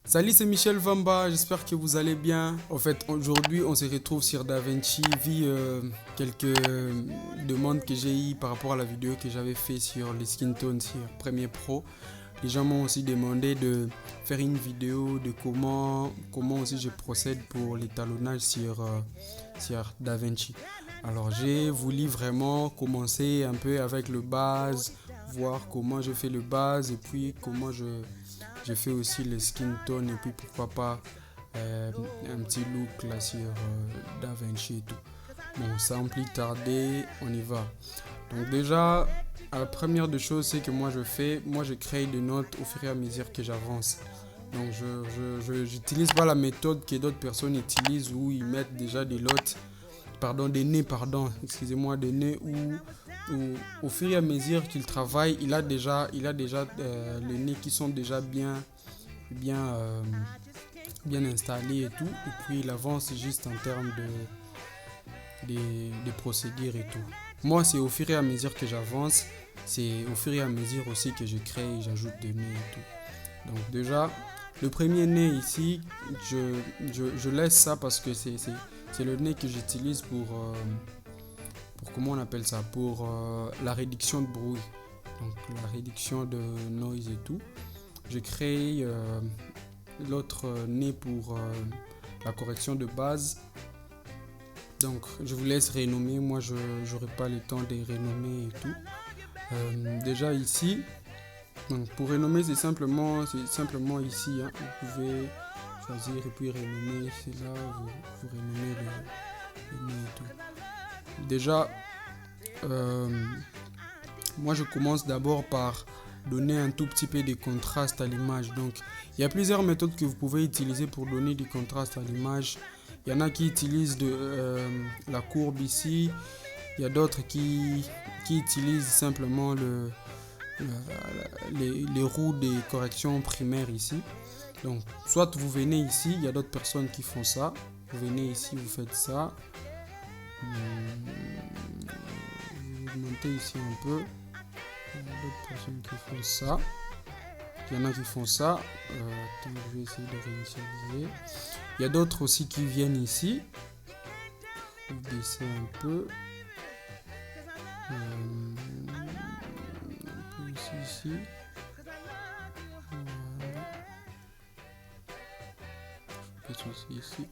Salut, c'est Michel Vamba, j'espère que vous allez bien. En fait, aujourd'hui, on se retrouve sur DaVinci, vu quelques demandes que j'ai eues par rapport à la vidéo que j'avais fait sur les skin tones sur Premiere Pro. Les gens m'ont aussi demandé de faire une vidéo de comment aussi je procède pour l'étalonnage sur DaVinci. Alors, j'ai voulu vraiment commencer un peu avec le base, voir comment je fais le base et puis comment je fais aussi les skin tones et puis pourquoi pas un petit look là sur DaVinci et tout. Bon, sans plus tarder, on y va. Donc déjà, la première des choses, c'est que moi je crée des notes au fur et à mesure que j'avance. Donc j'utilise pas la méthode que d'autres personnes utilisent où ils mettent déjà des notes, excusez-moi, des nez où au fur et à mesure qu'il travaille, il a déjà les nez qui sont déjà bien, euh, bien installés et tout. Et puis il avance juste en termes de procédures et tout. Moi, c'est au fur et à mesure que j'avance, c'est au fur et à mesure aussi que je crée et j'ajoute des nez et tout. Donc déjà, le premier nez ici, je laisse ça parce que c'est le nez que j'utilise pour comment on appelle ça, pour la réduction de bruit, donc la réduction de noise et tout. Je crée l'autre nez pour la correction de base. Donc je vous laisse renommer, moi je n'aurai pas le temps de renommer et tout. Déjà ici, donc pour renommer c'est simplement ici, hein. Vous pouvez choisir et puis renommer, c'est là vous renommez le nez et tout. Déjà, moi je commence d'abord par donner un tout petit peu de contraste à l'image. Donc il y a plusieurs méthodes que vous pouvez utiliser pour donner du contraste à l'image. Il y en a qui utilisent la courbe ici. Il y a d'autres qui utilisent simplement les roues des corrections primaires ici. Donc soit vous venez ici, il y a d'autres personnes qui font ça. Vous venez ici, vous faites ça. Vous montez ici un peu. Il y a d'autres personnes qui font ça. Il y en a qui font ça. Attends, je vais essayer de réinitialiser. Il y a d'autres aussi qui viennent ici. Je vais baisser un peu. Un peu ici. Voilà. Peut-être aussi ici.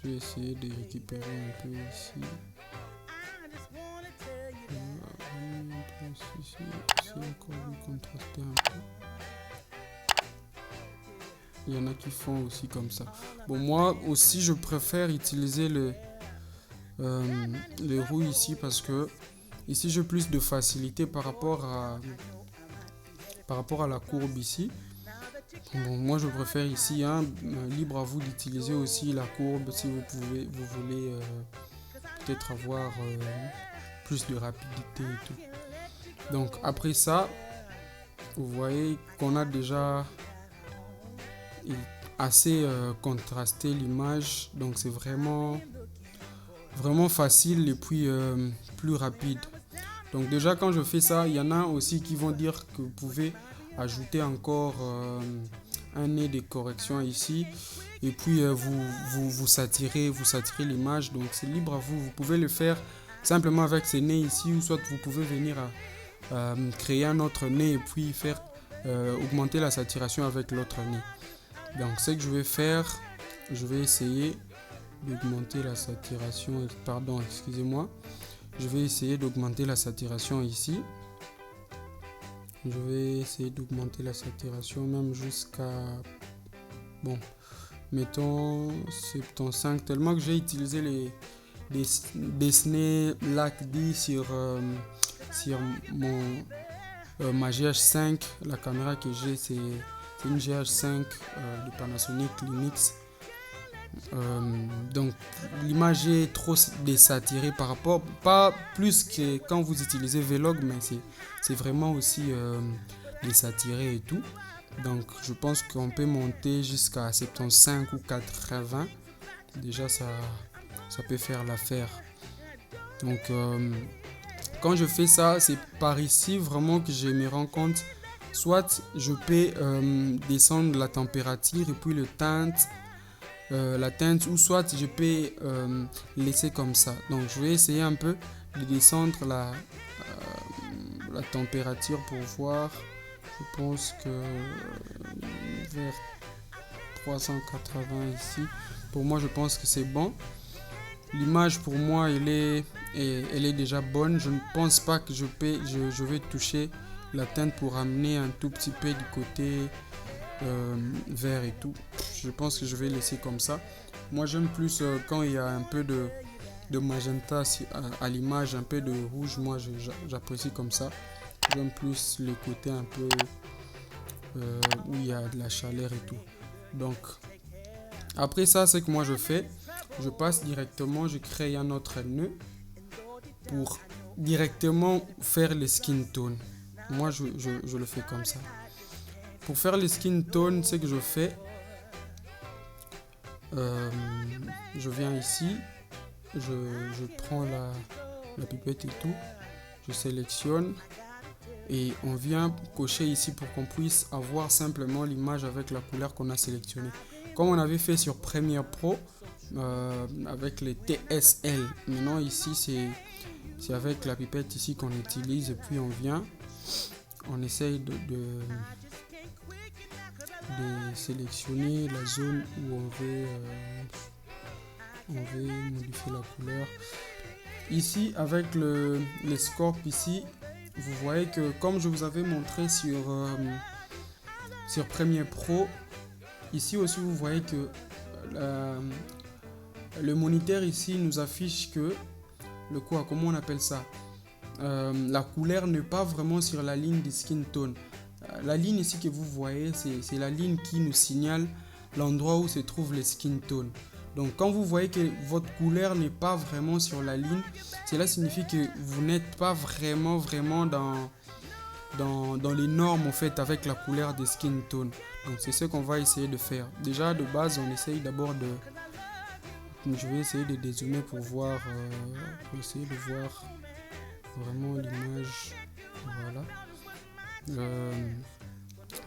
Je vais essayer de récupérer un peu ici. Ici, encore contraster un peu. Il y en a qui font aussi comme ça. Bon, moi aussi, je préfère utiliser les roues ici parce que ici, j'ai plus de facilité par rapport à la courbe ici. Bon, moi, je préfère ici, hein, libre à vous d'utiliser aussi la courbe si vous voulez peut-être avoir plus de rapidité et tout. Donc, après ça, vous voyez qu'on a déjà assez contrasté l'image, donc c'est vraiment facile et puis plus rapide. Donc déjà quand je fais ça, il y en a aussi qui vont dire que vous pouvez ajouter encore un nez de correction ici et puis vous satirez l'image, donc c'est libre à vous. Vous pouvez le faire simplement avec ce nez ici ou soit vous pouvez venir à créer un autre nez et puis faire augmenter la saturation avec l'autre nez. Donc ce que je vais faire, je vais essayer d'augmenter la saturation, pardon, excusez-moi. Je vais essayer d'augmenter la saturation ici. Je vais essayer d'augmenter la saturation même jusqu'à, bon, mettons 75, tellement que j'ai utilisé des Disney LAC-D sur ma GH5. La caméra que j'ai, c'est une GH5 de Panasonic Lumix. Donc l'image est trop désaturée par rapport, pas plus que quand vous utilisez Vlog, mais c'est vraiment aussi désaturé et tout. Donc je pense qu'on peut monter jusqu'à 75 ou 80. Déjà ça peut faire l'affaire. Donc quand je fais ça, c'est par ici vraiment que je me rends compte soit je peux descendre la température et puis la teinte, ou soit je peux laisser comme ça. Donc je vais essayer un peu de descendre la température pour voir. Je pense que vers 380 ici, pour moi je pense que c'est bon. L'image pour moi elle est déjà bonne. Je ne pense pas que je vais toucher la teinte pour amener un tout petit peu du côté vert et tout. Je pense que je vais laisser comme ça. Moi j'aime plus quand il y a un peu de magenta à l'image, un peu de rouge. Moi j'apprécie comme ça. J'aime plus le côté un peu où il y a de la chaleur et tout. Donc après ça, ce que moi je fais, je passe directement, je crée un autre nœud pour directement faire les skin tones. Moi je le fais comme ça. Pour faire les skin tones, ce que je fais, je viens ici, je prends la pipette et tout, je sélectionne et on vient cocher ici pour qu'on puisse avoir simplement l'image avec la couleur qu'on a sélectionnée. Comme on avait fait sur Premiere Pro avec les TSL. Maintenant ici c'est avec la pipette ici qu'on utilise et puis on vient, on essaye de sélectionner la zone où on veut modifier la couleur. Ici avec les scopes ici, vous voyez que comme je vous avais montré sur Premiere Pro, ici aussi vous voyez que le moniteur ici nous affiche que comment on appelle ça, la couleur n'est pas vraiment sur la ligne des skin tone. La ligne ici que vous voyez, c'est la ligne qui nous signale l'endroit où se trouvent les skin tones. Donc quand vous voyez que votre couleur n'est pas vraiment sur la ligne, cela signifie que vous n'êtes pas vraiment dans les normes en fait avec la couleur des skin tones. Donc c'est ce qu'on va essayer de faire. Déjà de base, on essaye d'abord je vais essayer de dézoomer pour essayer de voir vraiment l'image. Voilà.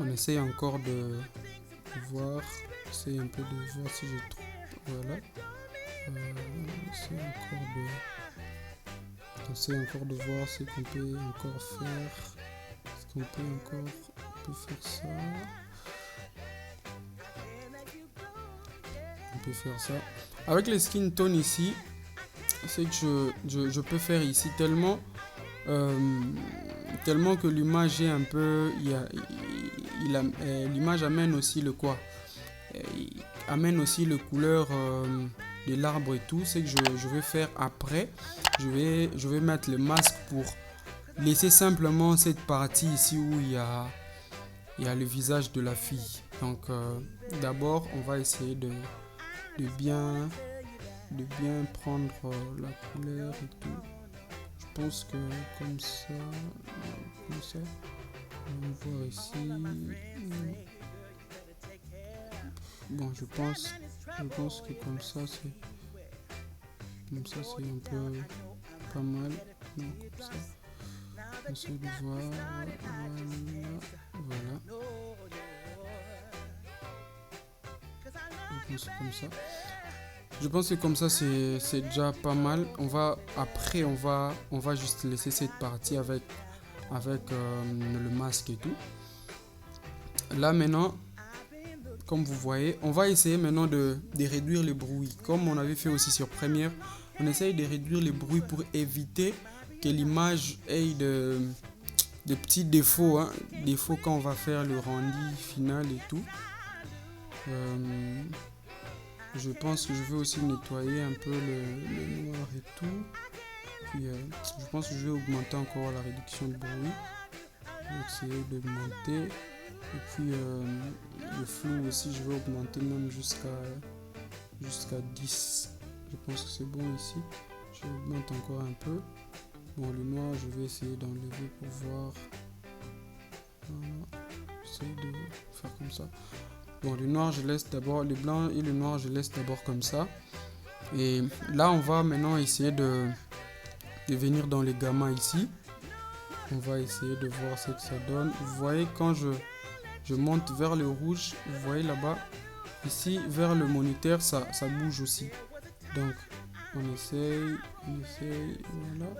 On essaye encore de voir, essaye un peu de voir si je trouve. Voilà. Essaye encore de voir ce qu'on peut encore faire. Est-ce qu'on peut faire ça? On peut faire ça. Avec les skin tones ici, c'est que je peux faire ici tellement que l'image est un peu, l'image amène aussi le quoi, amène aussi le couleur de l'arbre et tout. C'est que je vais faire après, je vais mettre le masque pour laisser simplement cette partie ici où il y a le visage de la fille. Donc d'abord on va essayer de bien prendre la couleur et tout. Je pense que comme ça, on va voir ici. Bon, je pense que comme ça c'est un peu pas mal. Donc comme ça, on essaie de voir. Voilà. Je pense que comme ça c'est déjà pas mal. On va juste laisser cette partie avec le masque et tout. Là maintenant, comme vous voyez, on va essayer maintenant de réduire le bruit. Comme on avait fait aussi sur Premiere, on essaye de réduire le bruit pour éviter que l'image ait de petits défauts, défauts quand on va faire le rendu final et tout. Je pense que je vais aussi nettoyer un peu le noir et tout. Puis je pense que je vais augmenter encore la réduction de bruit. Je vais essayer d'augmenter. Et puis le flou aussi, je vais augmenter même jusqu'à 10. Je pense que c'est bon ici. Je augmente encore un peu. Bon, le noir, je vais essayer d'enlever pour voir. J'essaie de faire comme ça. Bon, le noir, je laisse d'abord, le blanc et le noir, je laisse d'abord comme ça. Et là, on va maintenant essayer de venir dans les gammas ici. on va essayer de voir ce que ça donne. Vous voyez, quand je monte vers le rouge, vous voyez là-bas, ici vers le moniteur, ça bouge aussi. Donc, on essaye, voilà.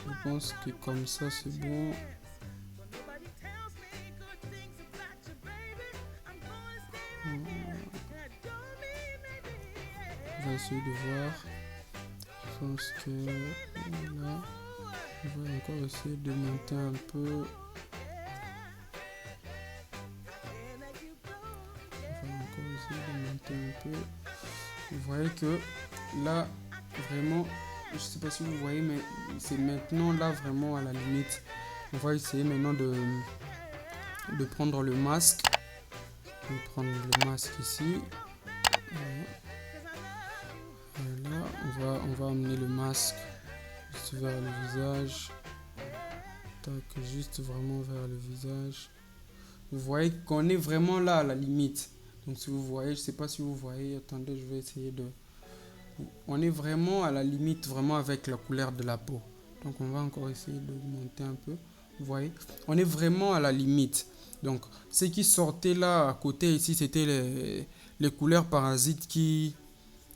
Je pense que comme ça, c'est bon. On va essayer de voir. Je pense que voilà. On va encore essayer de monter un peu. Vous voyez que là, vraiment, je sais pas si vous voyez, mais c'est maintenant là vraiment à la limite. On va essayer maintenant de prendre le masque. Je vais prendre le masque ici. Voilà, on va amener le masque juste vers le visage. Tac, juste vraiment vers le visage. Vous voyez qu'on est vraiment là à la limite. Donc si vous voyez, je sais pas si vous voyez, attendez, je vais essayer de... On est vraiment à la limite, vraiment avec la couleur de la peau. Donc on va encore essayer de monter un peu. Vous voyez, on est vraiment à la limite. Donc ce qui sortait là à côté ici, c'était les couleurs parasites qui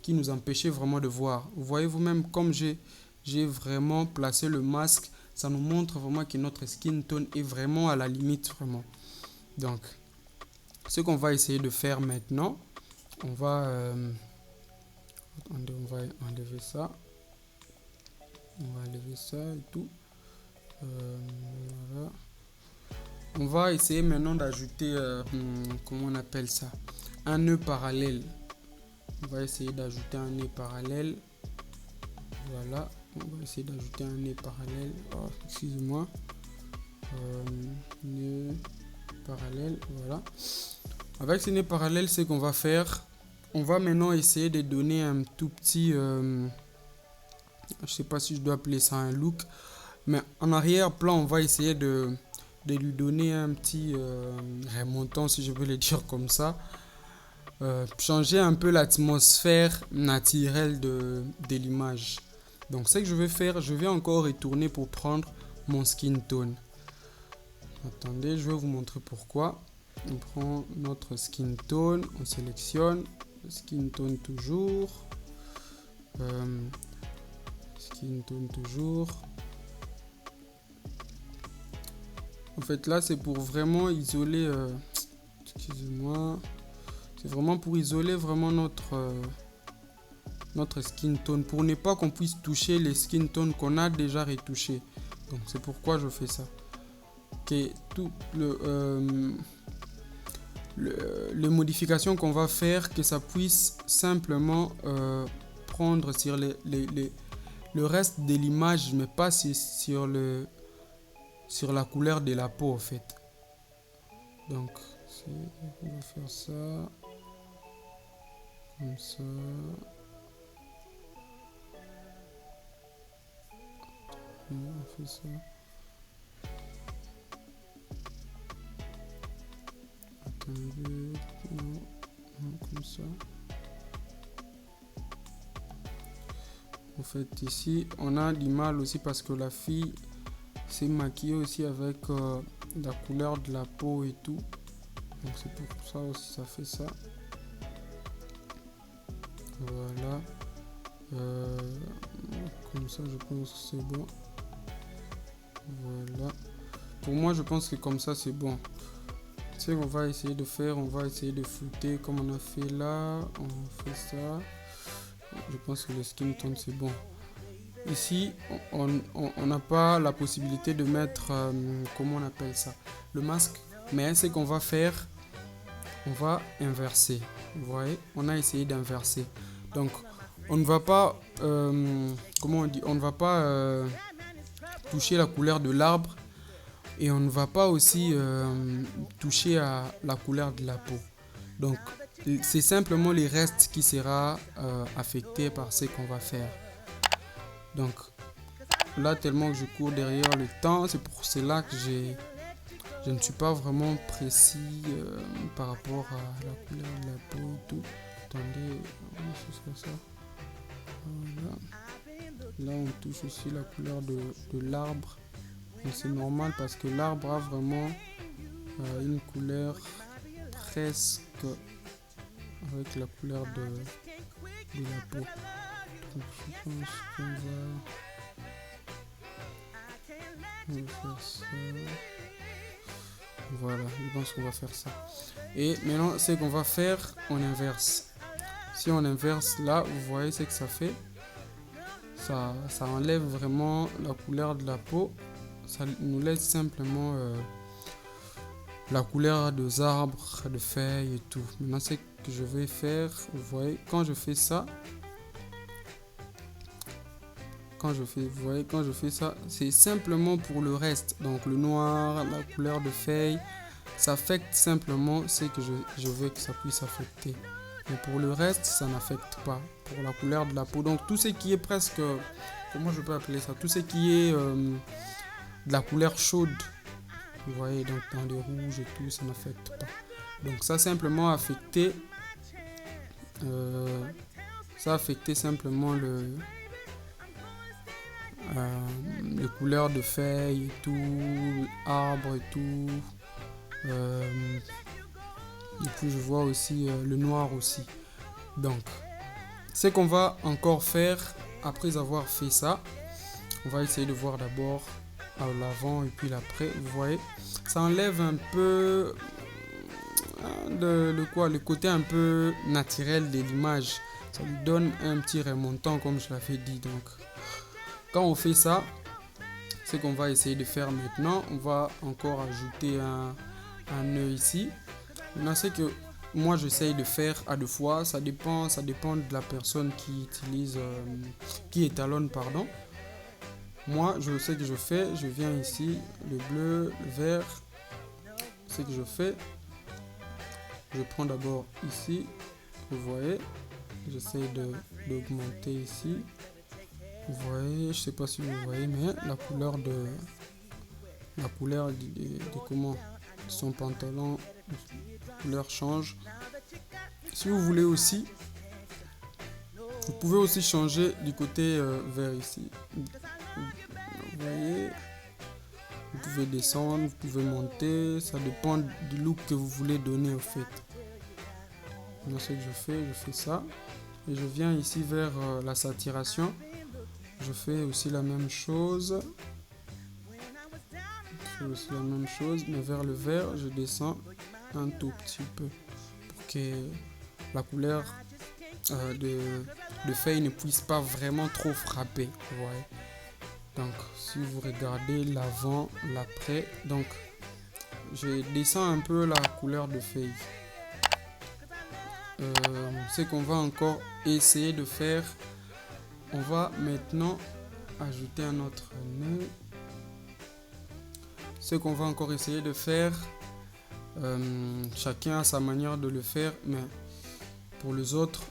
nous empêchaient vraiment de voir. Vous voyez vous-même, comme j'ai vraiment placé le masque, ça nous montre vraiment que notre skin tone est vraiment à la limite, vraiment. Donc, ce qu'on va essayer de faire maintenant, on va enlever ça. On va enlever ça et tout. Voilà. On va essayer maintenant d'ajouter, comment on appelle ça, un nœud parallèle. On va essayer d'ajouter un nœud parallèle. Voilà. On va essayer d'ajouter un nœud parallèle. Oh, excusez-moi. Nœud parallèle, voilà. Avec ce nœud parallèle, ce qu'on va faire, on va maintenant essayer de donner un tout petit, je sais pas si je dois appeler ça un look, mais en arrière-plan, on va essayer de lui donner un petit remontant, si je veux le dire comme ça. Changer un peu l'atmosphère naturelle de l'image. Donc ce que je vais faire, je vais encore retourner pour prendre mon skin tone. Attendez, je vais vous montrer pourquoi. On prend notre skin tone, on sélectionne skin tone toujours. Skin tone toujours. En fait là c'est pour vraiment isoler, excusez-moi, c'est vraiment pour isoler vraiment notre skin tone, pour ne pas qu'on puisse toucher les skin tones qu'on a déjà retouchés. Donc c'est pourquoi je fais ça. Que tout les modifications qu'on va faire, que ça puisse simplement prendre sur le reste de l'image, mais pas sur la couleur de la peau en fait. Donc on va faire ça comme ça. On fait ça. Comme ça. En fait ici on a du mal aussi parce que la fille s'est maquillée aussi avec la couleur de la peau et tout, donc c'est pour ça aussi ça fait ça. Voilà, comme ça je pense que c'est bon. Voilà, pour moi je pense que comme ça c'est bon. Ce qu'on va essayer de faire, on va essayer de flouter comme on a fait là, on fait ça. Je pense que le skin tone c'est bon. Ici on n'a pas la possibilité de mettre, comment on appelle ça, le masque, mais ce qu'on va faire, on va inverser. Vous voyez, on a essayé d'inverser. Donc on ne va pas, comment on dit, on ne va pas toucher la couleur de l'arbre. Et on ne va pas aussi toucher à la couleur de la peau. Donc, c'est simplement les restes qui sera affecté par ce qu'on va faire. Donc, là, tellement que je cours derrière le temps, c'est pour cela que je ne suis pas vraiment précis par rapport à la couleur de la peau et tout. Attendez, on va faire ça. Voilà. Là, on touche aussi la couleur de l'arbre. Donc c'est normal parce que l'arbre a vraiment une couleur presque avec la couleur de la peau. Donc je pense qu'on va faire ça. Voilà, je pense qu'on va faire ça. Et maintenant, c'est qu'on va faire, on inverse. Si on inverse là, vous voyez ce que ça fait. Ça enlève vraiment la couleur de la peau. Ça nous laisse simplement la couleur des arbres, des feuilles et tout. Maintenant, ce que je vais faire, vous voyez, quand je fais ça, quand je fais ça, c'est simplement pour le reste. Donc le noir, la couleur de feuilles, ça affecte simplement ce que je veux que ça puisse affecter. Mais pour le reste, ça n'affecte pas. Pour la couleur de la peau. Donc tout ce qui est presque, comment je peux appeler ça? Tout ce qui est de la couleur chaude. Vous voyez, donc dans les rouges et tout, ça n'affecte pas. Donc ça simplement affecté. Ça a affecté simplement les couleurs de feuilles et tout, arbres et tout. Et puis je vois aussi le noir aussi. Donc, ce qu'on va encore faire après avoir fait ça, on va essayer de voir d'abord l'avant et puis l'après. Vous voyez, ça enlève un peu le côté un peu naturel de l'image. Ça lui donne un petit remontant comme je l'avais dit. Donc, quand on fait ça, ce qu'on va essayer de faire maintenant, on va encore ajouter un œil ici. Maintenant, c'est que moi j'essaye de faire à deux fois, ça dépend de la personne qui utilise, qui étalonne, pardon. Moi, je sais que je fais, je viens ici, le bleu, le vert, ce que je fais, je prends d'abord ici, vous voyez, j'essaye d'augmenter ici, vous voyez, je sais pas si vous voyez, mais la couleur de comment son pantalon, la couleur change. Si vous voulez aussi, vous pouvez aussi changer du côté vert ici. Vous voyez, vous pouvez descendre, vous pouvez monter, ça dépend du look que vous voulez donner au fait. Moi, ce que je fais ça. Et je viens ici vers la saturation. Je fais aussi la même chose. Mais vers le vert, je descends un tout petit peu pour que la couleur de feuille ne puisse pas vraiment trop frapper. Vous voyez. Donc, si vous regardez l'avant, l'après, donc je descends un peu la couleur de feuille. Ce qu'on va encore essayer de faire, on va maintenant ajouter un autre nœud. Ce qu'on va encore essayer de faire, chacun a sa manière de le faire, mais pour les autres,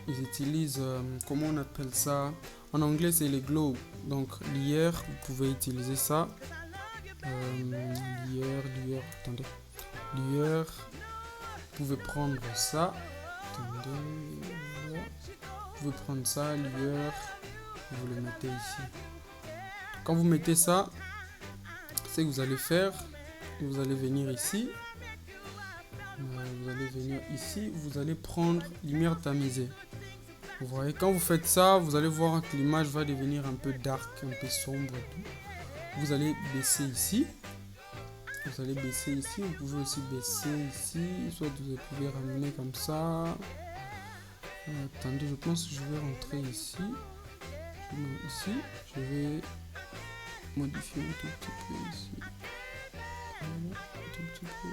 ils utilisent, comment on appelle ça? En anglais, c'est les globes. Donc, l'IR, vous pouvez utiliser ça. Attendez. L'IR, vous pouvez prendre ça. Attendez. Vous pouvez prendre ça, l'IR, vous le mettez ici. Quand vous mettez ça, ce que vous allez faire, vous allez venir ici. Vous allez prendre lumière tamisée. Vous voyez, quand vous faites ça, vous allez voir que l'image va devenir un peu dark, un peu sombre et tout. Vous allez baisser ici. Vous pouvez aussi baisser ici, soit vous pouvez ramener comme ça. Attendez, je pense que je vais rentrer ici. Ici, je vais modifier un tout petit peu ici. Un tout petit peu.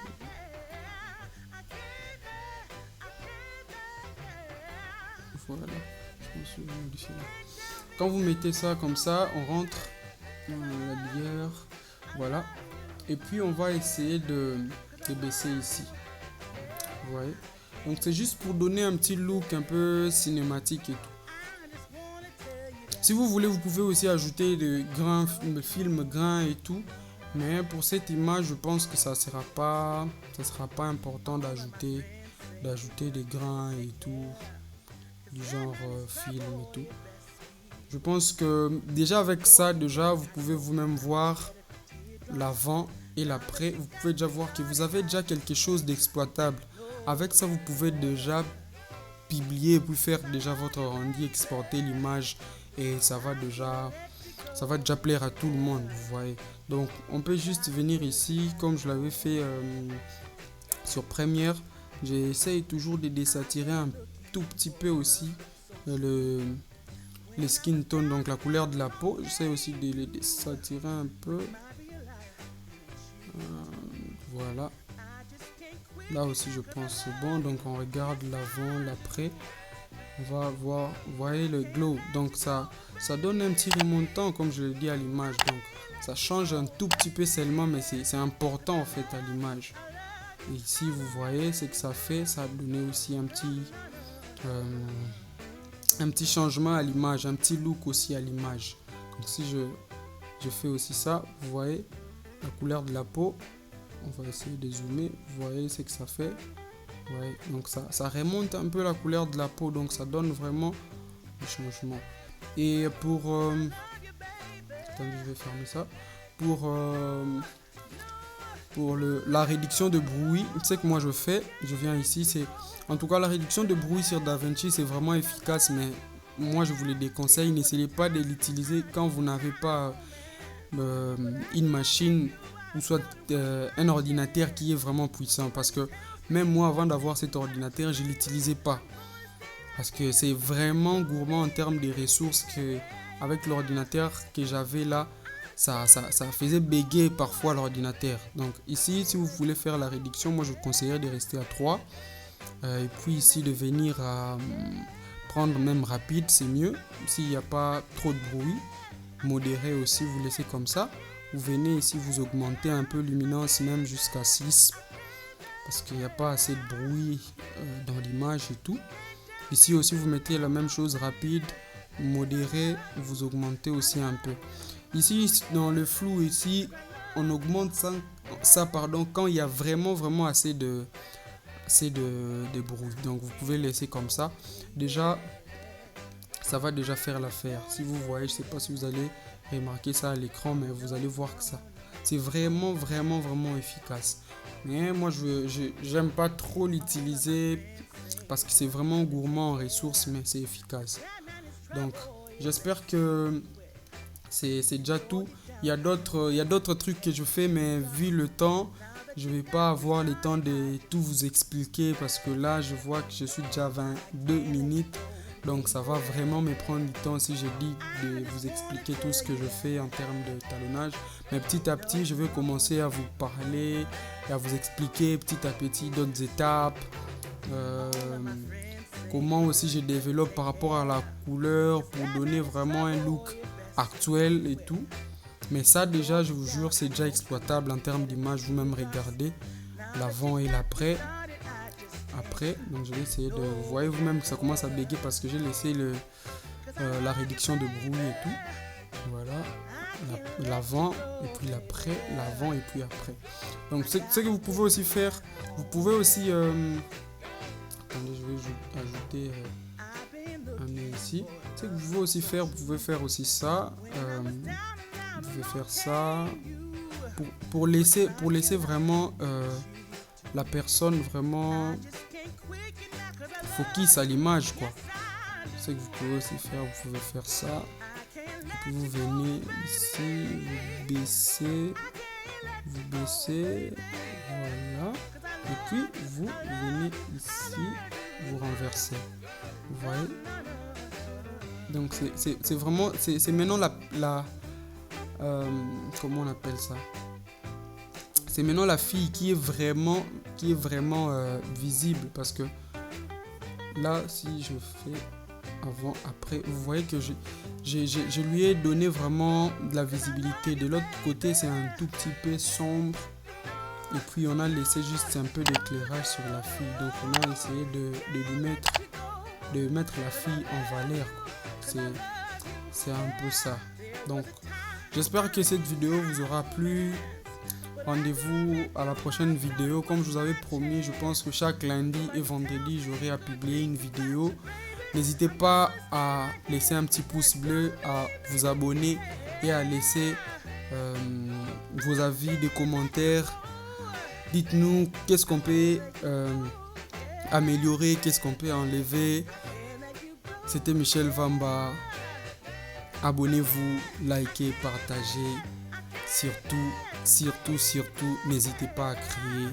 Voilà, je pense que je vais modifier. Quand vous mettez ça comme ça, on rentre dans la bière. Voilà. Et puis on va essayer de baisser ici. Vous voyez. Donc c'est juste pour donner un petit look un peu cinématique et tout. Si vous voulez, vous pouvez aussi ajouter des films grains et tout. Mais pour cette image, je pense que ça sera pas important d'ajouter des grains et tout. Du genre film et tout. Je pense que déjà avec ça, déjà vous pouvez vous-même voir l'avant et l'après. Vous pouvez déjà voir que vous avez déjà quelque chose d'exploitable. Avec ça, vous pouvez déjà publier, puis faire déjà votre rendu, exporter l'image et ça va déjà plaire à tout le monde, vous voyez. Donc on peut juste venir ici comme je l'avais fait sur Premiere. J'essaye toujours de désaturer un tout petit peu aussi les skin tones, donc la couleur de la peau. J'essaie aussi de les désaturer un peu. Voilà. Là aussi je pense c'est bon. Donc on regarde l'avant, l'après. On va voir, vous voyez le glow. Donc ça donne un petit remontant comme je l'ai dit à l'image. Donc ça change un tout petit peu seulement, mais c'est important en fait à l'image. Et ici vous voyez ce que ça fait. Ça a donné aussi un petit changement à l'image, un petit look aussi à l'image. Donc si je fais aussi ça, vous voyez la couleur de la peau. On va essayer de zoomer. Vous voyez ce que ça fait. Ouais, donc ça remonte un peu la couleur de la peau, donc ça donne vraiment du changement. Et pour attendez, je vais fermer ça. Pour la réduction de bruit, tu sais que moi je viens ici, en tout cas la réduction de bruit sur DaVinci c'est vraiment efficace, mais moi je vous le déconseille, n'essayez pas de l'utiliser quand vous n'avez pas une machine ou soit un ordinateur qui est vraiment puissant, parce que même moi, avant d'avoir cet ordinateur, je ne l'utilisais pas. Parce que c'est vraiment gourmand en termes de ressources que, avec l'ordinateur que j'avais là, ça faisait bégayer parfois l'ordinateur. Donc ici, si vous voulez faire la réduction, moi je vous conseillerais de rester à 3. Et puis ici, de venir à prendre même rapide, c'est mieux. S'il n'y a pas trop de bruit, modéré aussi, vous laissez comme ça. Vous venez ici, vous augmentez un peu luminance même jusqu'à 6. Parce qu'il n'y a pas assez de bruit dans l'image et tout. Ici aussi vous mettez la même chose, rapide, modéré, vous augmentez aussi un peu. Ici dans le flou ici, on augmente ça quand il y a vraiment assez de bruit. Donc vous pouvez laisser comme ça. Déjà, ça va déjà faire l'affaire. Si vous voyez, je ne sais pas si vous allez remarquer ça à l'écran, mais vous allez voir que ça, c'est vraiment efficace. Mais moi j'aime pas trop l'utiliser parce que c'est vraiment gourmand en ressources, mais c'est efficace. Donc j'espère que c'est déjà tout. Il y a d'autres trucs que je fais, mais vu le temps, je vais pas avoir le temps de tout vous expliquer, parce que là je vois que je suis déjà à 22 minutes. Donc ça va vraiment me prendre du temps si je dis de vous expliquer tout ce que je fais en termes de talonnage. Mais petit à petit, je vais commencer à vous parler et à vous expliquer petit à petit d'autres étapes. Comment aussi je développe par rapport à la couleur pour donner vraiment un look actuel et tout. Mais ça déjà, je vous jure, c'est déjà exploitable en termes d'image. Vous-même regardez l'avant et l'après. Donc je vais essayer de... Vous voyez vous-même que ça commence à bégayer parce que j'ai laissé la réduction de bruit et tout. Voilà. L'avant et puis l'après. L'avant et puis après. Donc ce que vous pouvez aussi faire, vous pouvez aussi... attendez, je vais ajouter un nez ici. Ce que vous pouvez aussi faire, vous pouvez faire aussi ça. Vous pouvez faire ça. Pour laisser vraiment... la personne vraiment focus à l'image, quoi. C'est que vous pouvez aussi faire, vous pouvez faire ça. Et puis vous venez ici, vous baissez, voilà. Et puis vous venez ici, vous renversez. Vous voyez? Donc c'est vraiment, c'est maintenant comment on appelle ça? C'est maintenant la fille qui est vraiment visible, parce que là, si je fais avant, après, vous voyez que je lui ai donné vraiment de la visibilité. De l'autre côté, c'est un tout petit peu sombre. Et puis, on a laissé juste un peu d'éclairage sur la fille. Donc, on a essayé de mettre la fille en valeur. C'est un peu ça. Donc, j'espère que cette vidéo vous aura plu. Rendez-vous à la prochaine vidéo. Comme je vous avais promis, je pense que chaque lundi et vendredi, j'aurai à publier une vidéo. N'hésitez pas à laisser un petit pouce bleu, à vous abonner et à laisser vos avis, des commentaires. Dites-nous qu'est-ce qu'on peut améliorer, qu'est-ce qu'on peut enlever. C'était Michel Vamba. Abonnez-vous, likez, partagez. Surtout, n'hésitez pas à crier.